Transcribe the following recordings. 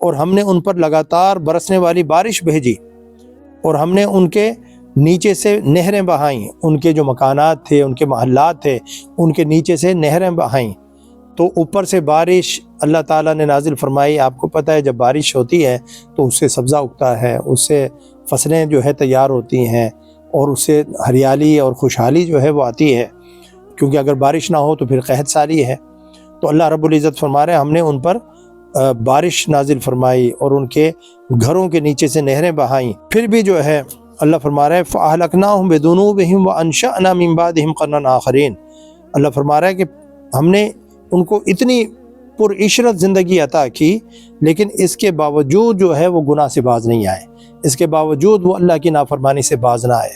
اور ہم نے ان پر لگاتار برسنے والی بارش بھیجی، اور ہم نے ان کے نیچے سے نہریں بہائیں، ان کے جو مکانات تھے، ان کے محلات تھے، ان کے نیچے سے نہریں بہائیں، تو اوپر سے بارش اللہ تعالیٰ نے نازل فرمائی۔ آپ کو پتہ ہے جب بارش ہوتی ہے تو اس سے سبزہ اگتا ہے، اس سے فصلیں جو ہے تیار ہوتی ہیں، اور اس سے ہریالی اور خوشحالی جو ہے وہ آتی ہے، کیونکہ اگر بارش نہ ہو تو پھر قحط سالی ہے۔ تو اللہ رب العزت فرما رہے ہیں ہم نے ان پر بارش نازل فرمائی اور ان کے گھروں کے نیچے سے نہریں بہائیں۔ پھر بھی جو ہے اللہ فرما رہا ہے فَأَهْلَكْنَاهُمْ بِذُنُوبِهِمْ وَأَنشَأْنَا مِن بَعْدِهِمْ قَرْنًا آخَرِينَ۔ اللہ فرما رہا ہے کہ ہم نے ان کو اتنی پر عشرت زندگی عطا کی، لیکن اس کے باوجود جو ہے وہ گناہ سے باز نہیں آئے، اس کے باوجود وہ اللہ کی نافرمانی سے باز نہ آئے،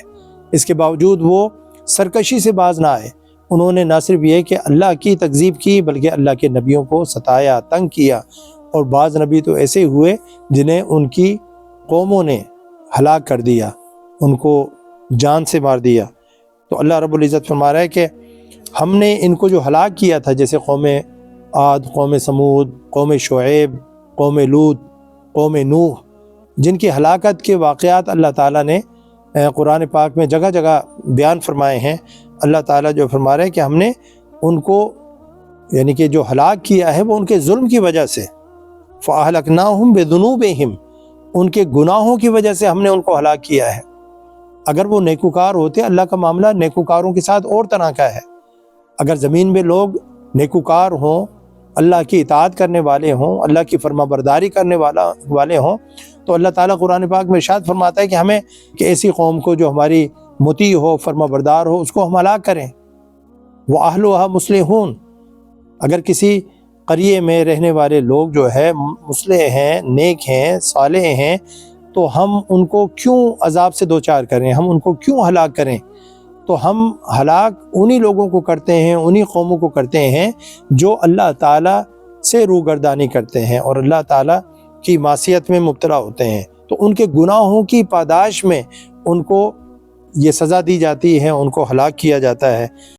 اس کے باوجود وہ سرکشی سے باز نہ آئے۔ انہوں نے نہ صرف یہ کہ اللہ کی تکذیب کی، بلکہ اللہ کے نبیوں کو ستایا، تنگ کیا، اور بعض نبی تو ایسے ہوئے جنہیں ان کی قوموں نے ہلاک کر دیا، ان کو جان سے مار دیا۔ تو اللہ رب العزت فرما رہا ہے کہ ہم نے ان کو جو ہلاک کیا تھا، جیسے قوم عاد، قوم سمود، قوم شعیب، قوم لوط، قوم نوح، جن کی ہلاکت کے واقعات اللہ تعالیٰ نے قرآن پاک میں جگہ جگہ بیان فرمائے ہیں۔ اللہ تعالیٰ جو فرما رہے ہیں کہ ہم نے ان کو یعنی کہ جو ہلاک کیا ہے وہ ان کے ظلم کی وجہ سے، فَأَهْلَكْنَاهُمْ بِذُنُوبِهِمْ، ان کے گناہوں کی وجہ سے ہم نے ان کو ہلاک کیا ہے۔ اگر وہ نیکوکار ہوتے، اللہ کا معاملہ نیکوکاروں کے ساتھ اور طرح کا ہے۔ اگر زمین میں لوگ نیکوکار ہوں، اللہ کی اطاعت کرنے والے ہوں، اللہ کی فرما برداری کرنے والے ہوں، تو اللہ تعالیٰ قرآن پاک میں ارشاد فرماتا ہے کہ ہمیں کہ ایسی قوم کو جو ہماری مطیع ہو، فرما بردار ہو، اس کو ہم ہلاک کریں۔ وَأَهْلُهَا مُصْلِحُونَ، اگر کسی قریے میں رہنے والے لوگ جو ہے مصلح ہیں، نیک ہیں، صالح ہیں، تو ہم ان کو کیوں عذاب سے دوچار کریں، ہم ان کو کیوں ہلاک کریں؟ تو ہم ہلاک انہی لوگوں کو کرتے ہیں، انہی قوموں کو کرتے ہیں جو اللہ تعالیٰ سے روگردانی کرتے ہیں اور اللہ تعالیٰ کی معصیت میں مبتلا ہوتے ہیں۔ تو ان کے گناہوں کی پاداش میں ان کو یہ سزا دی جاتی ہے، ان کو ہلاک کیا جاتا ہے۔